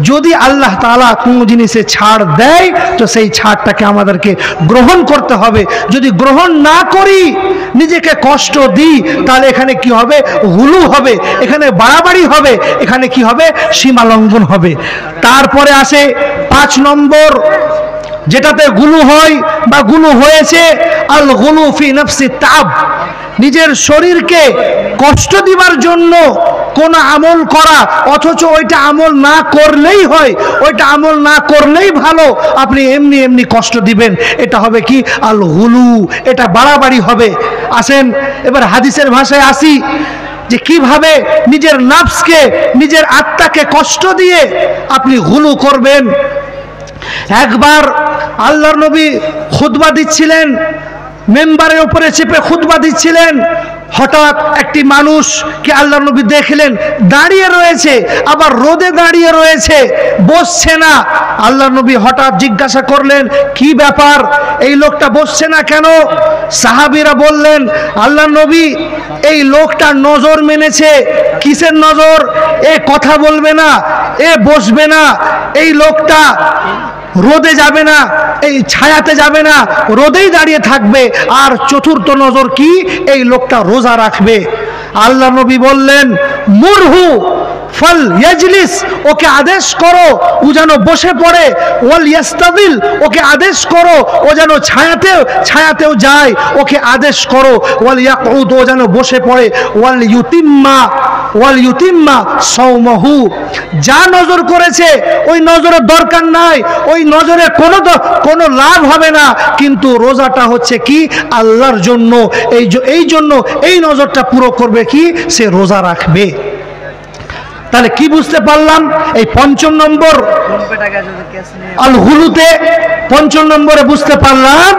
Speaker 1: যদি আল্লাহ তাআলা কোনো জিনিসে ছাড় দেয় তো সেই ছাড়টাকে আমাদেরকে গ্রহণ করতে হবে। যদি গ্রহণ না করি, নিজেকে কষ্ট দিই, তাহলে এখানে কি হবে? গুলু হবে, এখানে বাড়াবাড়ি হবে, এখানে কি হবে? সীমা লঙ্ঘন হবে। তারপরে আসে 5 নম্বর, যেটাতে গুলু হয় বা গুলু হয়েছে, আল গুলু ফি নফসি তাব, নিজের শরীরকে কষ্ট দিবার জন্য কোন আমল করা, অথচ ওইটা আমল না করলেই হয়, ওইটা আমল না করলেই ভালো, আপনি এমনি এমনি কষ্ট দিবেন, এটা হবে কি? আল গুলু, এটা বাড়াবাড়ি হবে। আসেন এবার হাদিসের ভাষায় আসি, যে কিভাবে নিজের নফসকে, নিজের আত্মাকে কষ্ট দিয়ে আপনি গুলু করবেন। একবার আল্লাহর নবী খুতবা দিচ্ছিলেন, মেম্বারের উপরে চেপে খুতবা দিচ্ছিলেন, হঠাৎ একটি মানুষকে আল্লাহর নবী দেখলেন দাঁড়িয়ে রয়েছে, আবার রোদে দাঁড়িয়ে রয়েছে, বসছে না। আল্লাহর নবী হঠাৎ জিজ্ঞাসা করলেন, কি ব্যাপার, এই লোকটা বসছে না কেন? সাহাবীরা বললেন, আল্লাহর নবী, এই লোকটা নজর মেনেছে। কিসের নজর? এ কথা বলবে না, এ বসবে না, এই লোকটা রোদে যাবে না, এই ছায়াতে যাবে না, রোদেই দাঁড়িয়ে থাকবে। আর চতুর্থ নজর কি? এই লোকটা রোজা রাখবে। আল্লাহ নবী বললেন, মুরহু ফল ইয়াজলিস, ওকে আদেশ করো ও যেন বসে পড়ে, ওয়াল ইয়াস্তাবিল, ওকে আদেশ করো ও যেন ছায়াতেও যায়, ওকে আদেশ করো, ওয়াল ইয়াকুদ, ও যেন বসে পড়ে, ওয়াল ইউতিম্মা সাওমাহু, যা নজর করেছে ওই নজরের দরকার নাই, ওই নজরে কোনো লাভ হবে না, কিন্তু রোজাটা হচ্ছে কি? আল্লাহর জন্য, এই জন্য এই নজরটা পুরো করবে কি? সে রোজা রাখবে। তাহলে কি বুঝতে পারলাম? এই 5 নম্বর আল হুলুতে 5 নম্বরে বুঝতে পারলাম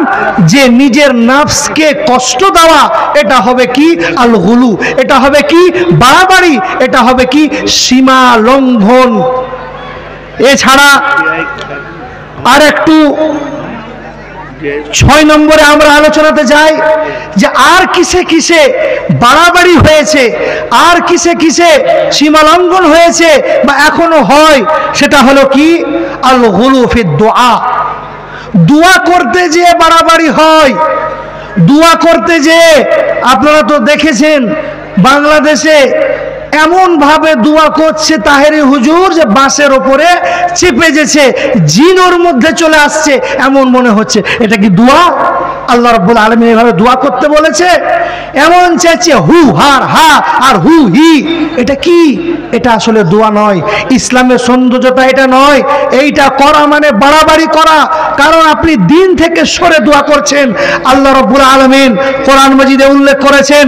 Speaker 1: যে নিজের নফসকে কষ্ট দেওয়া, এটা হবে কি? আল হুলু, এটা হবে কি? বাড়াবাড়ি, এটা হবে কি? সীমা লঙ্ঘন। এছাড়া আর একটু 6 নম্বরে আমরা আলোচনাতে যাই, যে আর কিসে কিসে বাড়াবাড়ি হয়েছে, আর কিসে কিসে সীমালঙ্ঘন হয়েছে বা এখনো হয়, সেটা হলো কি? আল গুলু ফি দুআ, দোয়া করতে যে বাড়াবাড়ি হয়। দোয়া করতে যে, আপনারা তো দেখেছেন বাংলাদেশে এমন ভাবে দোয়া করছে তাহেরি হুজুর, যে বাঁশের ওপরে চেপে যেছে, জিন ওর মধ্যে চলে আসছে, এমন মনে হচ্ছে। এটা কি দোয়া? আল্লাহ রাব্বুল আলামিন এইভাবে দোয়া করতে বলেছে? এমন চাইছে হু হার হা আর হু হি, এটা কি? এটা আসলে দোয়া নয়। ইসলামের সৌন্দর্যতা এটা নয়। এইটা করা মানে বাড়াবাড়ি করা, কারণ আপনি দিন থেকে সরে দোয়া করছেন। আল্লাহ রাব্বুল আলামিন কোরআন মাজিদে উল্লেখ করেছেন,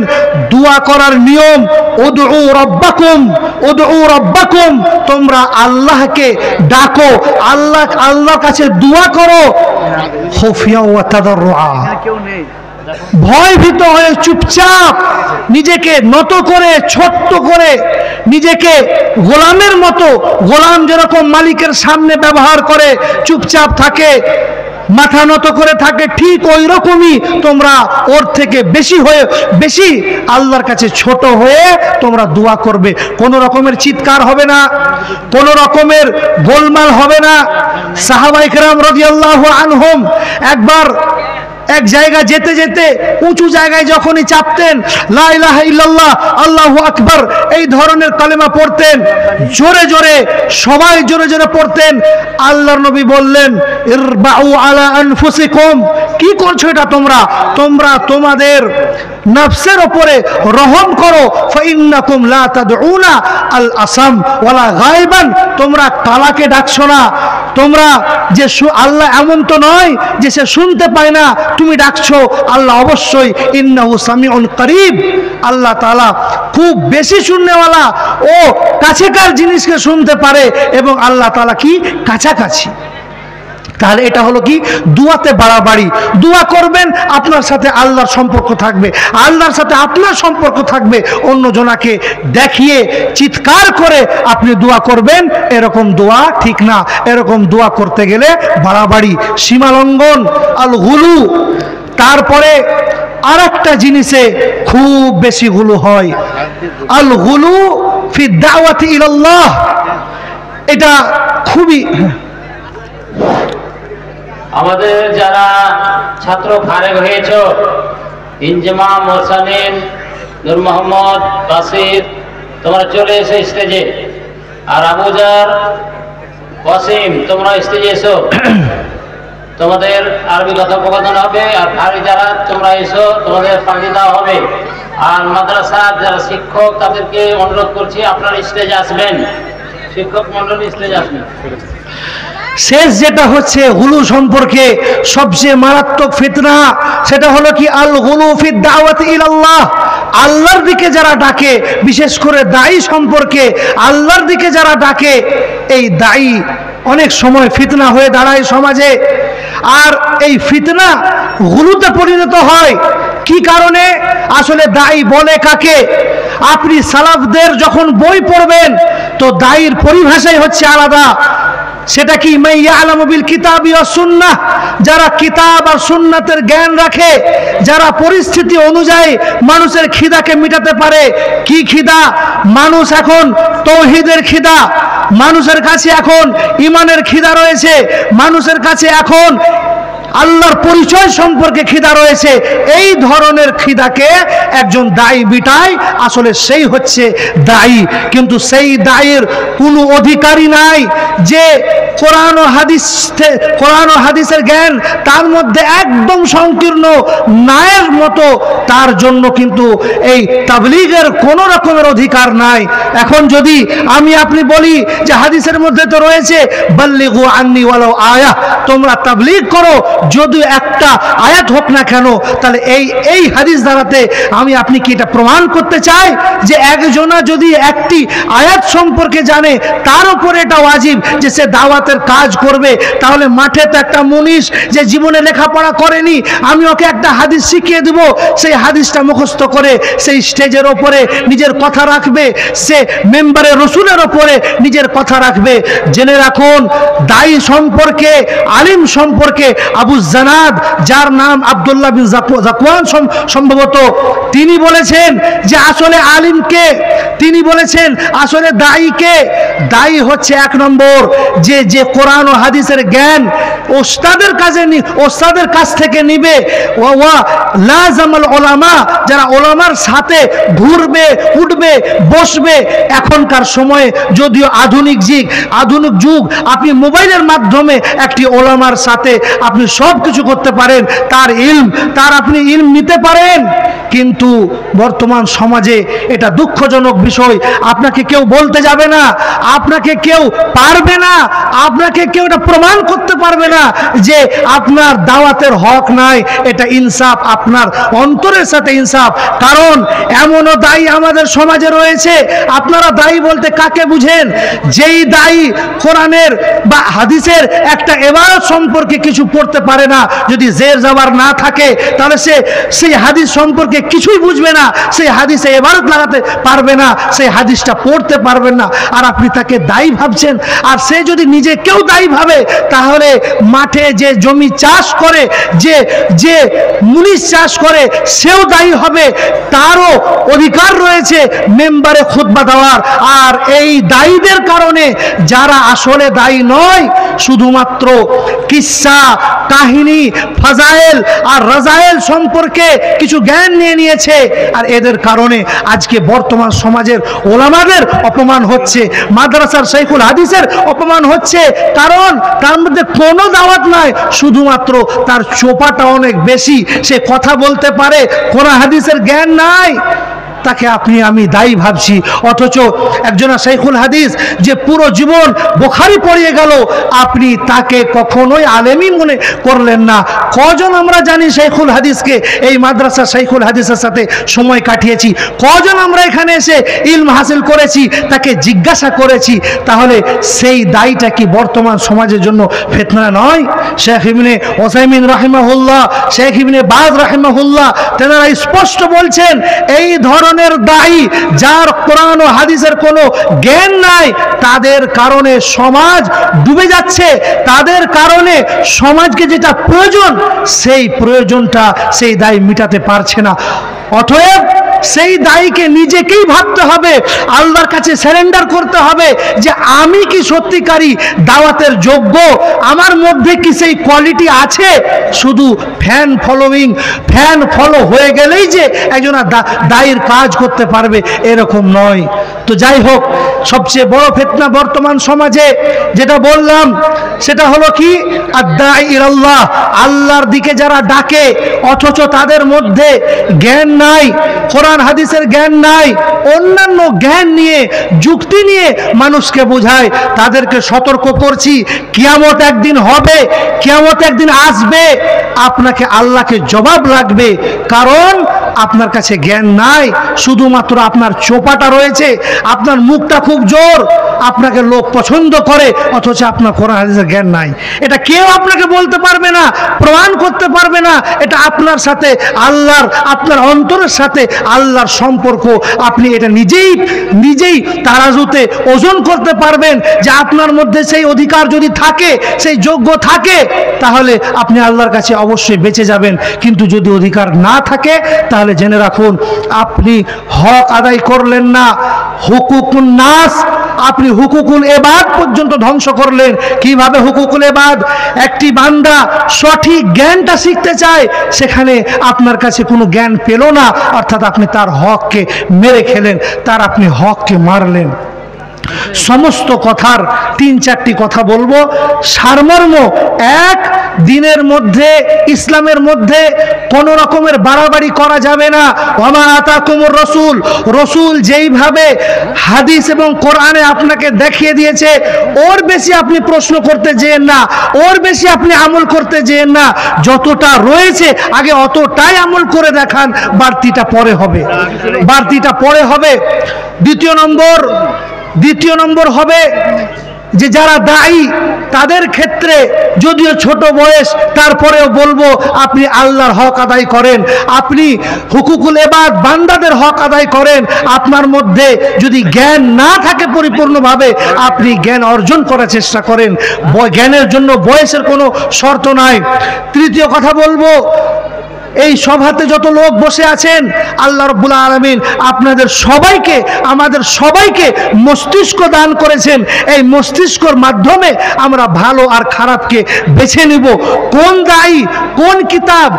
Speaker 1: দোয়া করার নিয়ম, উদউ রাব্বাকুম, তোমরা আল্লাহকে ডাকো, আল্লাহর কাছে দোয়া করো, খুফিয়া ওয়া তাদাররুআ, ভয় ভীত হয়ে চুপচাপ, নিজেকে নত করে, ছোট্ট করে, নিজেকে গোলামের মতো, গোলাম যেরকম মালিকের সামনে ব্যবহার করে চুপচাপ থাকে, মাথা নত করে থাকে, ঠিক ওই রকমই তোমরা ওর থেকে বেশি আল্লাহর কাছে ছোট হয়ে তোমরা দোয়া করবে। কোনো রকমের চিৎকার হবে না, কোনো রকমের গোলমাল হবে না। সাহাবায়ে কেরাম রাদিয়াল্লাহু আনহুম একবার এক জায়গা যেতে যেতে উঁচু জায়গায় যখনই চাপতেন, লা ইলাহা ইল্লাল্লাহ আল্লাহু আকবার এই ধরনের কালেমা পড়তেন, জোরে জোরে, সবাই জোরে জোরে পড়তেন। আল্লাহর নবী বললেন, ইরবাউ আলা আনফুসিকুম, কি করছো এটা তোমরা তোমাদের নফসের উপরে রহম করো। ফাইন্নাকুম লা তাদউনা আল আসাম ওয়ালা গায়বান, তোমরা কালাকে ডাকছো না, তোমরা যে আল্লাহ এমন তো নয় যে সে শুনতে পায় না, তুমি ডাকছো, আল্লাহ অবশ্যই ইন্নাহু সামিউন করিব, আল্লাহ তাআলা খুব বেশি শুননেওয়ালা, ও কাছেকার জিনিসকে শুনতে পারে, এবং আল্লাহ তাআলা কি? কাছাকাছি। তাহলে এটা হলো কি? দুয়াতে বাড়াবাড়ি। দোয়া করবেন, আপনার সাথে আল্লাহর সম্পর্ক থাকবে, আল্লাহর সাথে আপনার সম্পর্ক থাকবে। অন্য জনাকে দেখিয়ে চিৎকার করে আপনি দোয়া করবেন, এরকম দোয়া ঠিক না। এরকম দোয়া করতে গেলে বাড়াবাড়ি, সীমালঙ্ঘন, আল গুলু। তারপরে আর একটা জিনিসে খুব বেশি গুলু হয়, আল গুলু ফি দাওয়াতি ইলাল্লাহ। এটা খুবই
Speaker 2: আমাদের যারা ছাত্র ফারেক হয়েছে, ইনজামা, মোরসানিন, নূর মোহাম্মদ, বাসির, তোমরা চলে এসো স্টেজে। আর আবুজার, ওয়াসিম, তোমরা স্টেজে এসো। তোমাদের আরবি কথোপকথন হবে। আর ফারি যারা তোমরা এসো, তোমাদের ফাঁকি দেওয়া হবে। আর মাদ্রাসার যারা শিক্ষক তাদেরকে অনুরোধ করছি আপনারা স্টেজে আসবেন, শিক্ষক মন্ডলী স্টেজে আসবেন।
Speaker 1: শেষ যেটা হচ্ছে গুলু সম্পর্কে সবচেয়ে মারাত্মক ফিতনা, সেটা হলো কি আল গুলু ফি দাওয়াতি ইলাল্লাহ। আল্লাহর দিকে যারা ডাকে, বিশেষ করে দায়ী সম্পর্কে আল্লাহর দিকে যারা ডাকে, এই দায়ী অনেক সময় ফিতনা হয়ে দাঁড়ায় সমাজে। আর এই ফিতনা গুলুতে পরিণত হয় কি কারণে? আসলে দায়ী বলে কাকে? আপনি সালাফদের যখন বই পড়বেন তো দায়ীর পরিভাষাই হচ্ছে আলাদা। সেটা কি? মান ইয়ালামু বিল কিতাবি ওয়াস সুন্নাহ, যারা কিতাব আর সুন্নাতের জ্ঞান রাখে, যারা পরিস্থিতি অনুযায়ী মানুষের খিদাকে মেটাতে পারে। কি খিদা? মানুষ এখন তৌহিদের খিদা, মানুষের কাছে এখন ঈমানের খিদা রয়েছে, মানুষের কাছে এখন আল্লাহর পরিচয় সম্পর্কে খিদা রয়েছে। এই ধরনের খিদাকে একজন দায়ী বিটায়, আসলে সেই হচ্ছে দায়ী। কিন্তু সেই দায়ীর কোনো অধিকারী নাই যে কোরআন ও হাদিসের জ্ঞান তার মধ্যে একদম সংকীর্ণ নায়ের মতো, তার জন্য কিন্তু এই তাবলীগের কোনো রকমের অধিকার নাই। এখন যদি আমি আপনি বলি যে হাদিসের মধ্যে তো রয়েছে বাল্লিগু আন্নি ওয়ালাউ আয়া, তোমরা তাবলীগ করো যদি একটা আয়াত হোক না কেন, তাহলে এই হাদিস দ্বারাতে আমি আপনি কি এটা প্রমাণ করতে চাই যে একজনা যদি একটি আয়াত সম্পর্কে জানে তার উপরে এটা ওয়াজিব যে সে দাওয়াতের কাজ করবে? তাহলে মাঠে তো একটা মুনিশ যে জীবনে লেখাপড়া করেনি, আমি ওকে একটা হাদিস শিখিয়ে দিব, সেই হাদিসটা মুখস্থ করে সেই স্টেজের ওপরে নিজের কথা রাখবে, সে মেম্বারে রসুলের ওপরে নিজের কথা রাখবে। জেনে রাখুন, দায়ী সম্পর্কে, আলিম সম্পর্কে আবু জানাদ, যার নাম আব্দুল্লাহ বিন জাকওয়ান সম্ভবত, তিনি বলেছেন যে আসলে আলিমকে, তিনি বলেছেন আসলে দায়ীকে, দায়ী হচ্ছে এক নম্বর যে কোরআন ও হাদিসের জ্ঞান ওস্তাদের কাছ থেকে নিবে। ওয়া লাজামাল উলামা, যারা ওলামার সাথে ঘুরবে, উঠবে, বসবে। এখনকার সময়ে যদিও আধুনিক যুগ, আপনি মোবাইলের মাধ্যমে একটি ওলামার সাথে আপনি সব কিছু করতে পারেন, তার আপনি ইলম নিতে পারেন। কিন্তু বর্তমান সমাজে এটা দুঃখজনক বিষয়, আপনাকে কেউ বলতে যাবে না, আপনাকে কেউ পারবে না, আপনাকে কেউ এটা প্রমাণ করতে পারবে না যে আপনার দাওয়াতের হক নাই। এটা ইনসাফ, আপনার অন্তরের সাথে ইনসাফ। কারণ এমনও দায়ী আমাদের সমাজে রয়েছে, আপনারা দায়ী বলতে কাকে বুঝেন? যেই দায়ী কোরআনের বা হাদিসের একটা ইবারত সম্পর্কে কিছু পড়তে পারে না, যদি জের জবর না থাকে তাহলে সে সেই হাদিস সম্পর্কে কিছুই বুঝবে না, সেই হাদিসে ইবারত লাগাতে পারবে না, সেই হাদিসটা পড়তে পারবেন না, আর আপনি তাকে দায়ী ভাবছেন। আর সে যদি নিজে কেউ দায়ী ভাবে, তাহলে মাঠে যে জমি চাষ করে, যে মুনিশ চাষ করে, সেও দায়ী হবে, তারও অধিকার রয়েছে মেম্বারে খুতবা দেওয়ার। আর এই দায়ীদের কারণে যারা আসলে দায়ী নয়, শুধুমাত্র কিসসা, কাহিনী, ফাজাইল আর রাজাইল সম্পর্কে কিছু জ্ঞান নিয়ে নিয়েছে, আর এদের কারণে আজকে বর্তমান সমাজের ওলামাদের অপমান হচ্ছে, মাদ্রাসার শাইখুল হাদিসের অপমান হচ্ছে। কারণ তার মধ্যে কোনো দাওয়াত নাই, শুধুমাত্র তার চোপাটা অনেক বেশি, সে কথা বলতে পারে, কোরআন হাদিসের জ্ঞান নাই, তাকে আপনি আমি দায়ী ভাবছি। অথচ একজন শাইখুল হাদিস যে পুরো জীবন বুখারী পড়িয়ে গেল, আপনি তাকে কখনোই আলেমী মনে করলেন না। কজন আমরা জানি শাইখুল হাদিসকে? এই মাদ্রাসা শাইখুল হাদিসের সাথে সময় কাটিয়েছি। কজন আমরা এখানে এসে ইলম হাসিল করেছি, তাকে জিজ্ঞাসা করেছি? তাহলে সেই দায়ীটা কি বর্তমান সমাজের জন্য ফিতনা নয়? শেখ ইবনে উসাইমিন রাহিমাহুল্লাহ, শেখ ইবনে বাজ রাহিমাহুল্লাহ, তেনারা স্পষ্ট বলছেন, এই ধরনের দায়ী যার কোরআন ও হাদিসের কোনো জ্ঞান নাই, তাদের কারণে সমাজ ডুবে যাচ্ছে, তাদের কারণে সমাজকে যেটা প্রয়োজন সেই প্রয়োজনটা সেই দায়ী মিটাতে পারছে না। অতএব সেই দায়ীকে নিজেকেই ভাবতে হবে, আল্লাহর কাছে সারেন্ডার করতে হবে যে আমি কি সত্যিকারী দাওয়াতের যোগ্য, আমার মধ্যে কি সেই কোয়ালিটি আছে। শুধু ফ্যান ফলো হয়ে গেলেই যে একজন দায়ীর কাজ করতে পারবে এরকম নয়। তো যাই হোক, সবচেয়ে বড় ফিতনা বর্তমান সমাজে যেটা বললাম সেটা হলো কি, আদ-দাঈ ইলাল্লাহ, আল্লাহর দিকে যারা ডাকে অথচ তাদের মধ্যে জ্ঞান নাই, কোরআন হাদিসের জ্ঞান নাই, অন্যান্য জ্ঞান নিয়ে যুক্তি নিয়ে মানুষকে বোঝায়। তাদেরকে সতর্ক করছি, কিয়ামত একদিন হবে, কিয়ামত একদিন আসবে, আপনাকে আল্লাহকে জবাব লাগবে। কারণ আপনার কাছে জ্ঞান নাই, শুধুমাত্র আপনার চোপাটা রয়েছে, আপনার মুখটা খুব জোর, আপনাকে লোক পছন্দ করে, অথচ আপনার কোরআন হাদিসের জ্ঞান নাই। এটা কেউ আপনাকে বলতে পারবে না, প্রমাণ করতে পারবে না। এটা আপনার সাথে আল্লাহর, আপনার অন্তরের সাথে আল্লাহর সম্পর্ক। আপনি এটা নিজেই তারাজুতে ওজন করতে পারবেন যে আপনার মধ্যে সেই অধিকার যদি থাকে, সেই যোগ্য থাকে, তাহলে আপনি আল্লাহর কাছে অবশ্যই বেঁচে যাবেন। কিন্তু যদি অধিকার না থাকে তাহলে জেনে রাখুন আপনি হক আদায় করলেন না। হুকুকুন নাস, আপনি হুকুকুল ইবাদ পর্যন্ত ধ্বংস করলেন। কিভাবে হুকুকুল ইবাদ? একটি বান্দা সঠিক জ্ঞানটা শিখতে চায়, সেখানে আপনার কাছে কোনো জ্ঞান পেল না, অর্থাৎ আপনি তার হককে মেরে খেলেন, তার আপনি হককে মারলেন। সমস্ত কথার ৩-৪টি কথা বলবো, সারমর্ম এক, দিনের মধ্যে, ইসলামের মধ্যে কোন রকমের বাড়াবাড়ি করা যাবে না। ওয়া আতাকুমুর রাসূল, রাসূল যেইভাবে হাদিস এবং কোরআনে আপনাকে দেখিয়ে দিয়েছে, ওর বেশি আপনি প্রশ্ন করতে যেয়েন না, ওর বেশি আপনি আমল করতে যেয়েন না। যতটা রয়েছে আগে অতটাই আমল করে দেখান, বাড়তিটা পরে হবে, বাড়তিটা পরে হবে। দ্বিতীয় নম্বর হবে যে যারা দায়ী তাদের ক্ষেত্রে যদিও ছোট বয়স, তারপরেও বলবো আপনি আল্লাহর হক আদায় করেন, আপনি হুকুকুল ইবাদ বান্দাদের হক আদায় করেন। আপনার মধ্যে যদি জ্ঞান না থাকে পরিপূর্ণভাবে, আপনি জ্ঞান অর্জন করার চেষ্টা করেন। জ্ঞানের জন্য বয়সের কোনো শর্ত নাই। তৃতীয় কথা বলবো, এই সভাতে যত লোক বসে আছেন, আল্লাহ রাব্বুল আলামিন আপনাদের সবাইকে, আমাদের সবাইকে মস্তিষ্ক দান করেছেন। এই মস্তিষ্কর মাধ্যমে আমরা ভালো আর খারাপকে বেছে নিব। কোন দায়ী, কোন কিতাব,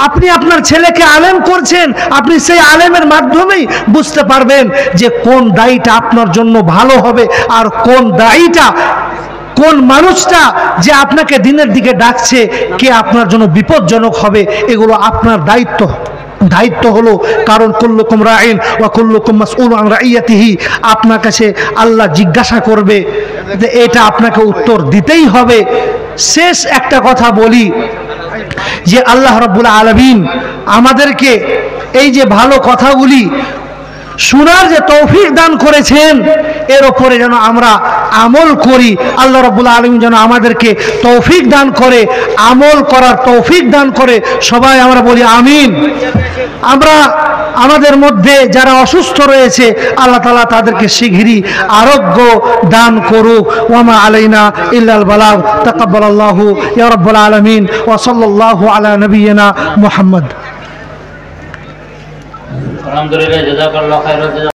Speaker 1: আপনি আপনার ছেলেকে আলেম করছেন, আপনি সেই আলেমের মাধ্যমেই বুঝতে পারবেন যে কোন দায়ীটা আপনার জন্য ভালো হবে আর কোন দায়ীটা, কোন মানুষটা যে আপনাকে দিনের দিকে ডাকছে, কে আপনার জন্য বিপজ্জনক হবে। এগুলো আপনার দায়িত্ব হলো। কারণ কুল্লুকুম রাইন ওয়া কুল্লুকুম মাসউলুন আন রাইয়াতিহি, আপনার কাছে আল্লাহ জিজ্ঞাসা করবে, যে এটা আপনাকে উত্তর দিতেই হবে। শেষ একটা কথা বলি, যে আল্লাহ রাব্বুল আলামিন আমাদেরকে এই যে ভালো কথাগুলি শোনার যে তৌফিক দান করেছেন, এর উপরে যেন আমরা আমল করি। আল্লাহ রাব্বুল আলামিন যেন আমাদেরকে তৌফিক দান করে, আমল করার তৌফিক দান করে। সবাই আমরা বলি আমিন। আমরা আমাদের মধ্যে যারা অসুস্থ রয়েছে, আল্লাহ তাআলা তাদেরকে শীঘ্রই আরোগ্য দান করুক। ওয়ামা আলাইনা ইল্লাল বালাগ। তাকাব্বালাল্লাহু ইয়া রাব্বুল আলামিন ওয়া সাল্লাল্লাহু আলা নবিয়িনা মুহাম্মদ।
Speaker 2: আলহামদুলিল্লাহ, জাযাকাল্লাহু খাইরান।